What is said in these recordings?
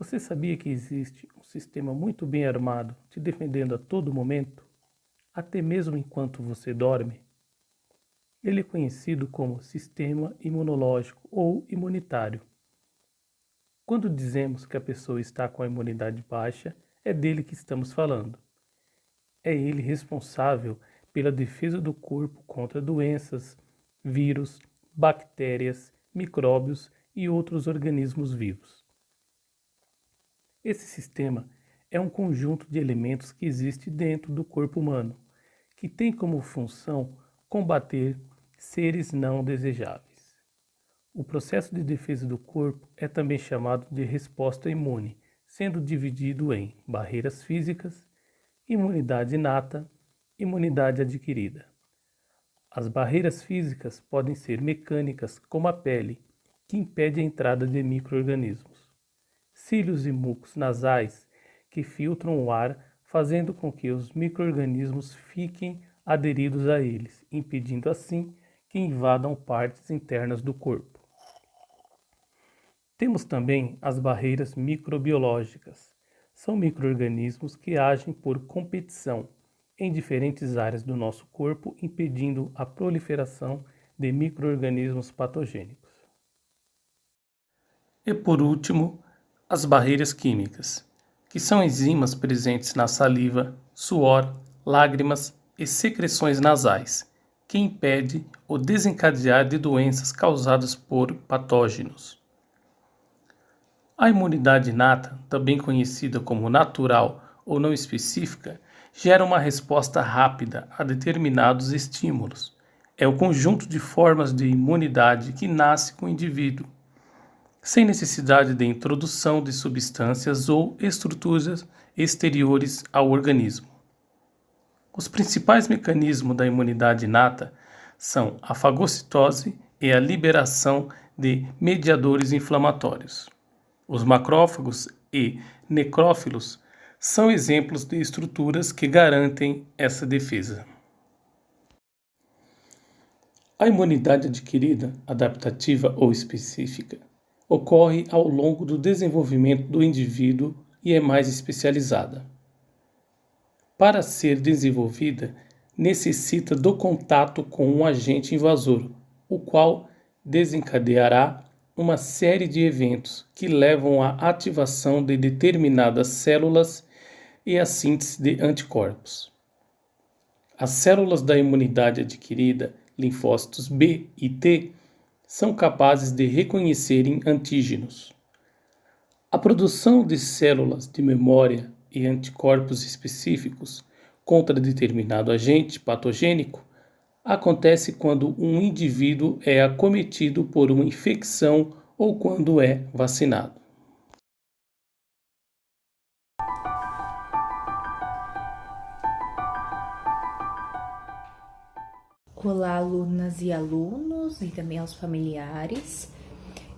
Você sabia que existe um sistema muito bem armado te defendendo a todo momento, até mesmo enquanto você dorme? Ele é conhecido como sistema imunológico ou imunitário. Quando dizemos que a pessoa está com a imunidade baixa, é dele que estamos falando. É ele responsável pela defesa do corpo contra doenças, vírus, bactérias, micróbios e outros organismos vivos. Esse sistema é um conjunto de elementos que existe dentro do corpo humano, que tem como função combater seres não desejáveis. O processo de defesa do corpo é também chamado de resposta imune, sendo dividido em barreiras físicas, imunidade inata, imunidade adquirida. As barreiras físicas podem ser mecânicas, como a pele, que impede a entrada de micro-organismos. Cílios e mucos nasais, que filtram o ar, fazendo com que os micro-organismos fiquem aderidos a eles, impedindo assim que invadam partes internas do corpo. Temos também as barreiras microbiológicas. São micro-organismos que agem por competição em diferentes áreas do nosso corpo, impedindo a proliferação de micro-organismos patogênicos. E por último, as barreiras químicas, que são enzimas presentes na saliva, suor, lágrimas e secreções nasais, que impede o desencadear de doenças causadas por patógenos. A imunidade inata, também conhecida como natural ou não específica, gera uma resposta rápida a determinados estímulos. É o conjunto de formas de imunidade que nasce com o indivíduo, sem necessidade de introdução de substâncias ou estruturas exteriores ao organismo. Os principais mecanismos da imunidade inata são a fagocitose e a liberação de mediadores inflamatórios. Os macrófagos e necrófilos são exemplos de estruturas que garantem essa defesa. A imunidade adquirida, adaptativa ou específica, ocorre ao longo do desenvolvimento do indivíduo e é mais especializada. Para ser desenvolvida, necessita do contato com um agente invasor, o qual desencadeará uma série de eventos que levam à ativação de determinadas células e à síntese de anticorpos. As células da imunidade adquirida, linfócitos B e T, são capazes de reconhecerem antígenos. A produção de células de memória e anticorpos específicos contra determinado agente patogênico acontece quando um indivíduo é acometido por uma infecção ou quando é vacinado. Olá, alunas e alunos, e também aos familiares.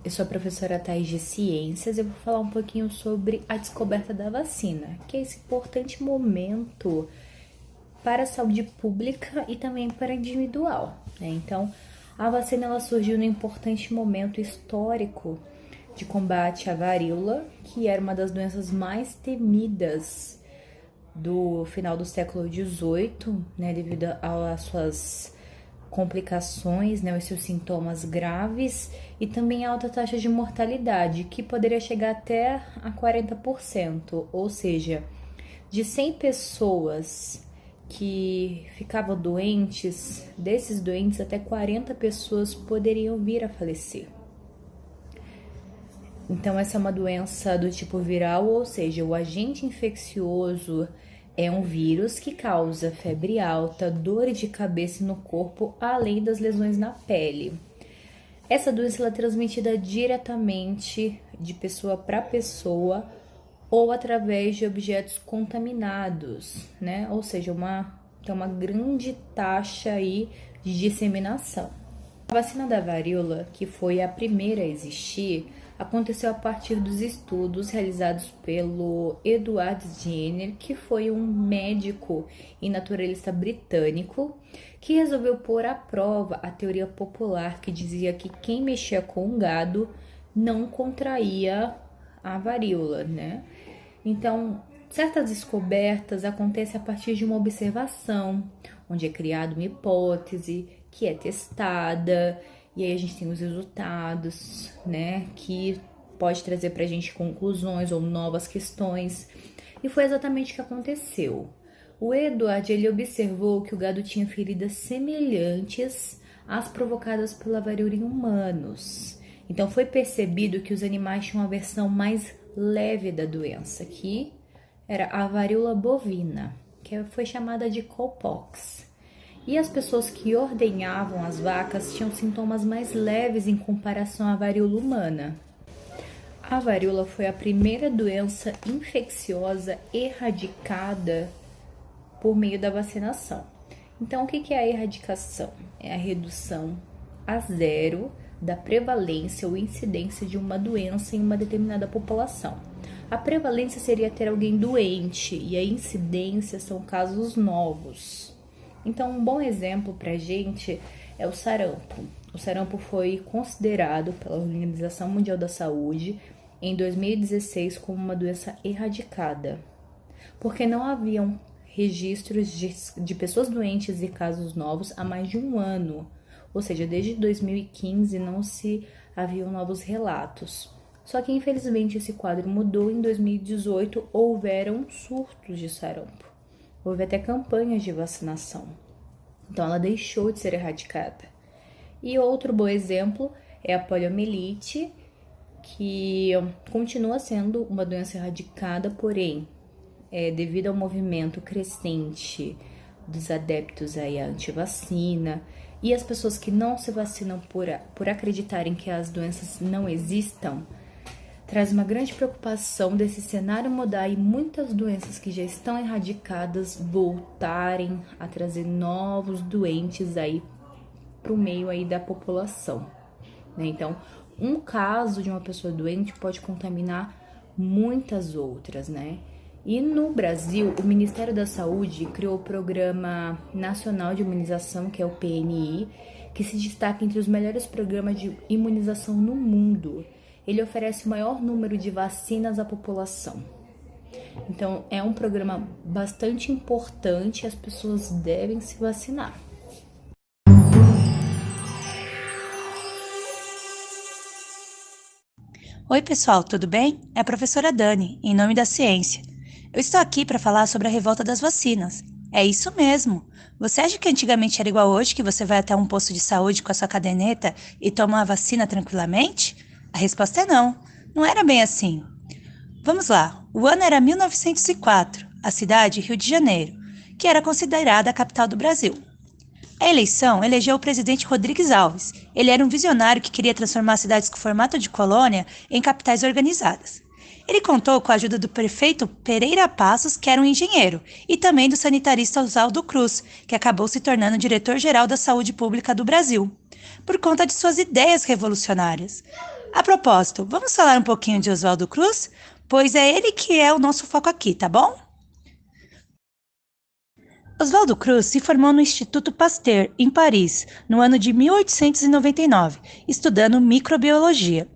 Eu sou a professora Thais de Ciências e eu vou falar um pouquinho sobre a descoberta da vacina, que é esse importante momento para a saúde pública e também para a individual, né? Então, a vacina ela surgiu num importante momento histórico de combate à varíola, que era uma das doenças mais temidas do final do século XVIII, né, devido às suas complicações, né, os seus sintomas graves e também a alta taxa de mortalidade, que poderia chegar até a 40%, ou seja, de 100 pessoas que ficavam doentes, desses doentes até 40 pessoas poderiam vir a falecer. Então essa é uma doença do tipo viral, ou seja, o agente infeccioso é um vírus que causa febre alta, dor de cabeça no corpo, além das lesões na pele. Essa doença ela é transmitida diretamente de pessoa para pessoa ou através de objetos contaminados, né? Ou seja, tem uma grande taxa aí de disseminação. A vacina da varíola, que foi a primeira a existir, aconteceu a partir dos estudos realizados pelo Edward Jenner, que foi um médico e naturalista britânico que resolveu pôr à prova a teoria popular que dizia que quem mexia com gado não contraía a varíola, né? Então, certas descobertas acontecem a partir de uma observação, onde é criada uma hipótese, que é testada, e aí a gente tem os resultados, né, que pode trazer pra gente conclusões ou novas questões. E foi exatamente o que aconteceu. O Edward, ele observou que o gado tinha feridas semelhantes às provocadas pela varíola em humanos. Então foi percebido que os animais tinham uma versão mais leve da doença, que era a varíola bovina, que foi chamada de cowpox. E as pessoas que ordenhavam as vacas tinham sintomas mais leves em comparação à varíola humana. A varíola foi a primeira doença infecciosa erradicada por meio da vacinação. Então, o que é a erradicação? É a redução a zero da prevalência ou incidência de uma doença em uma determinada população. A prevalência seria ter alguém doente e a incidência são casos novos. Então, um bom exemplo para a gente é o sarampo. O sarampo foi considerado pela Organização Mundial da Saúde em 2016 como uma doença erradicada, porque não haviam registros de pessoas doentes e casos novos há mais de um ano. Ou seja, desde 2015 não se haviam novos relatos. Só que, infelizmente, esse quadro mudou. Em 2018, houveram surtos de sarampo. Houve até campanhas de vacinação. Então, ela deixou de ser erradicada. E outro bom exemplo é a poliomielite, que continua sendo uma doença erradicada, porém, devido ao movimento crescente dos adeptos aí à antivacina e as pessoas que não se vacinam por acreditarem que as doenças não existam, traz uma grande preocupação desse cenário mudar e muitas doenças que já estão erradicadas voltarem a trazer novos doentes aí para o meio aí da população, né? Então, um caso de uma pessoa doente pode contaminar muitas outras, né? E no Brasil, o Ministério da Saúde criou o Programa Nacional de Imunização, que é o PNI, que se destaca entre os melhores programas de imunização no mundo. Ele oferece o maior número de vacinas à população. Então, é um programa bastante importante e as pessoas devem se vacinar. Oi, pessoal, tudo bem? É a professora Dani, em nome da ciência. Eu estou aqui para falar sobre a revolta das vacinas. É isso mesmo. Você acha que antigamente era igual hoje, que você vai até um posto de saúde com a sua caderneta e toma a vacina tranquilamente? A resposta é não. Não era bem assim. Vamos lá. O ano era 1904, a cidade Rio de Janeiro, que era considerada a capital do Brasil. A eleição elegeu o presidente Rodrigues Alves. Ele era um visionário que queria transformar cidades com formato de colônia em capitais organizadas. Ele contou com a ajuda do prefeito Pereira Passos, que era um engenheiro, e também do sanitarista Oswaldo Cruz, que acabou se tornando diretor-geral da Saúde Pública do Brasil, por conta de suas ideias revolucionárias. A propósito, vamos falar um pouquinho de Oswaldo Cruz? Pois é ele que é o nosso foco aqui, tá bom? Oswaldo Cruz se formou no Instituto Pasteur, em Paris, no ano de 1899, estudando microbiologia.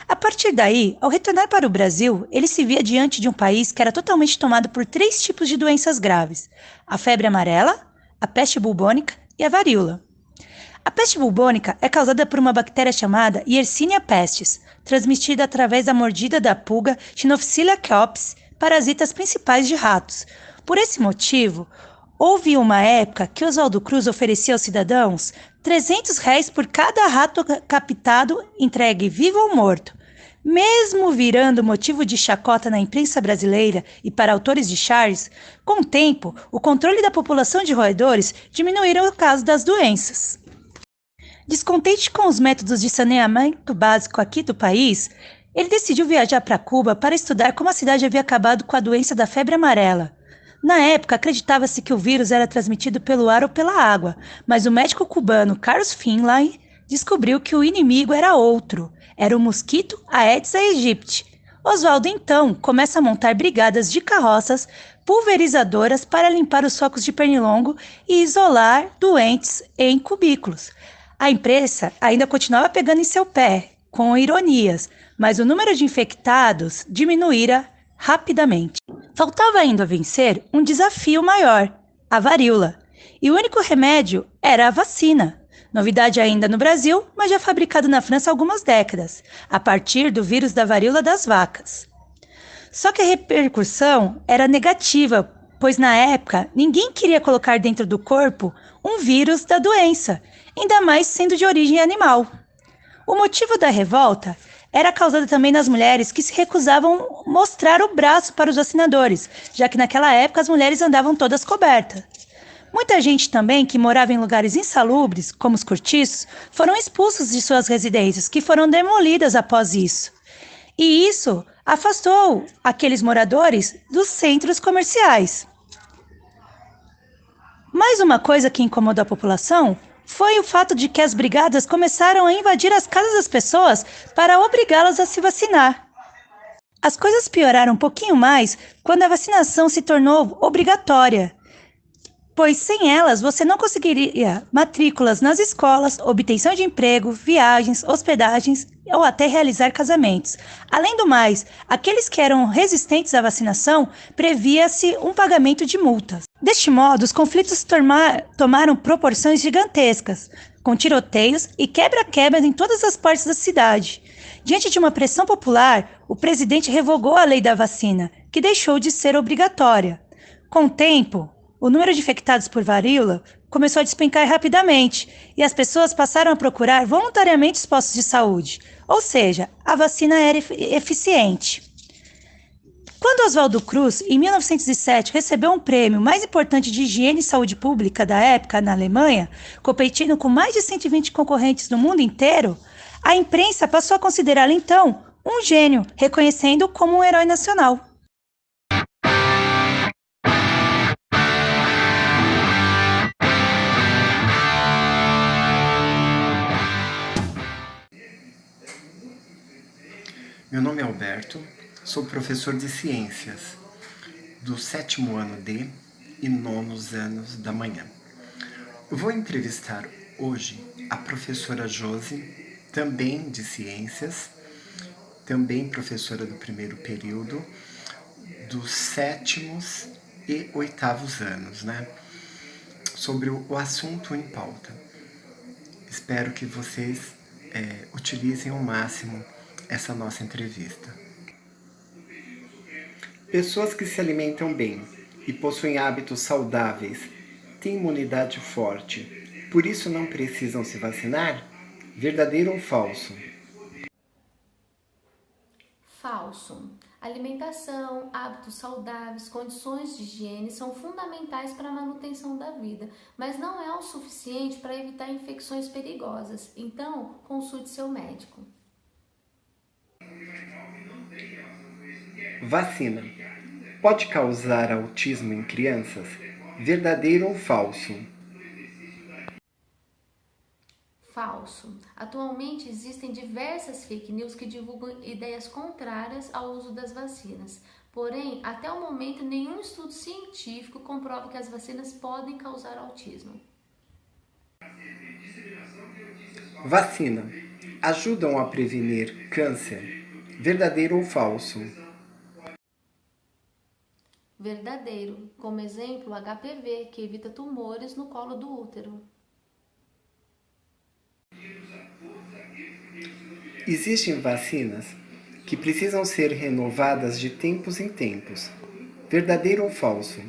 A partir daí, ao retornar para o Brasil, ele se via diante de um país que era totalmente tomado por 3 tipos de doenças graves: a febre amarela, a peste bubônica e a varíola. A peste bubônica é causada por uma bactéria chamada Yersinia pestis, transmitida através da mordida da pulga Xenophila coepis, parasitas principais de ratos. Por esse motivo, houve uma época que Oswaldo Cruz oferecia aos cidadãos R$300 por cada rato captado, entregue vivo ou morto. Mesmo virando motivo de chacota na imprensa brasileira e para autores de Charles, com o tempo, o controle da população de roedores diminuíram o caso das doenças. Descontente com os métodos de saneamento básico aqui do país, ele decidiu viajar para Cuba para estudar como a cidade havia acabado com a doença da febre amarela. Na época, acreditava-se que o vírus era transmitido pelo ar ou pela água, mas o médico cubano Carlos Finlay descobriu que o inimigo era outro. Era o mosquito Aedes aegypti. Oswaldo, então, começa a montar brigadas de carroças pulverizadoras para limpar os focos de pernilongo e isolar doentes em cubículos. A imprensa ainda continuava pegando em seu pé com ironias, mas o número de infectados diminuíra rapidamente. Faltava ainda vencer um desafio maior, a varíola, e o único remédio era a vacina. Novidade ainda no Brasil, mas já fabricado na França há algumas décadas, a partir do vírus da varíola das vacas. Só que a repercussão era negativa, pois na época ninguém queria colocar dentro do corpo um vírus da doença, ainda mais sendo de origem animal. O motivo da revolta era causado também nas mulheres que se recusavam mostrar o braço para os vacinadores, já que naquela época as mulheres andavam todas cobertas. Muita gente também que morava em lugares insalubres, como os cortiços, foram expulsos de suas residências, que foram demolidas após isso. E isso afastou aqueles moradores dos centros comerciais. Mais uma coisa que incomodou a população foi o fato de que as brigadas começaram a invadir as casas das pessoas para obrigá-las a se vacinar. As coisas pioraram um pouquinho mais quando a vacinação se tornou obrigatória, pois sem elas você não conseguiria matrículas nas escolas, obtenção de emprego, viagens, hospedagens ou até realizar casamentos. Além do mais, aqueles que eram resistentes à vacinação previa-se um pagamento de multas. Deste modo, os conflitos tomaram proporções gigantescas, com tiroteios e quebra-quebra em todas as partes da cidade. Diante de uma pressão popular, o presidente revogou a lei da vacina, que deixou de ser obrigatória. Com o tempo, o número de infectados por varíola começou a despencar rapidamente e as pessoas passaram a procurar voluntariamente os postos de saúde, ou seja, a vacina era eficiente. Quando Oswaldo Cruz, em 1907, recebeu um prêmio mais importante de higiene e saúde pública da época na Alemanha, competindo com mais de 120 concorrentes do mundo inteiro, a imprensa passou a considerá-lo então um gênio, reconhecendo-o como um herói nacional. Meu nome é Alberto, sou professor de Ciências do 7º ano D e 9º anos da manhã. Eu vou entrevistar hoje a professora Josi, também de Ciências, também professora do 1º período, dos 7º e 8º anos, sobre o assunto em pauta. Espero que vocês utilizem ao máximo essa nossa entrevista. Pessoas que se alimentam bem e possuem hábitos saudáveis têm imunidade forte, por isso não precisam se vacinar? Verdadeiro ou falso? Falso. Alimentação, hábitos saudáveis, condições de higiene são fundamentais para a manutenção da vida, mas não é o suficiente para evitar infecções perigosas. Então, consulte seu médico. Vacina. Pode causar autismo em crianças? Verdadeiro ou falso? Falso. Atualmente existem diversas fake news que divulgam ideias contrárias ao uso das vacinas. Porém, até o momento, nenhum estudo científico comprova que as vacinas podem causar autismo. Vacina. Ajudam a prevenir câncer? Verdadeiro ou falso? Verdadeiro. Como exemplo, o HPV, que evita tumores no colo do útero. Existem vacinas que precisam ser renovadas de tempos em tempos. Verdadeiro ou falso?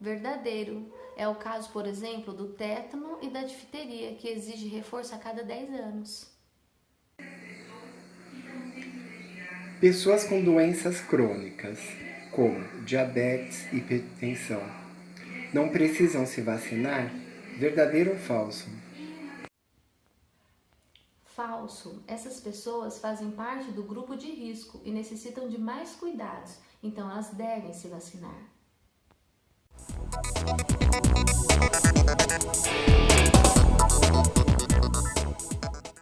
Verdadeiro. É o caso, por exemplo, do tétano e da difteria, que exige reforço a cada 10 anos. Pessoas com doenças crônicas, como diabetes e hipertensão, não precisam se vacinar? Verdadeiro ou falso? Falso. Essas pessoas fazem parte do grupo de risco e necessitam de mais cuidados, então elas devem se vacinar.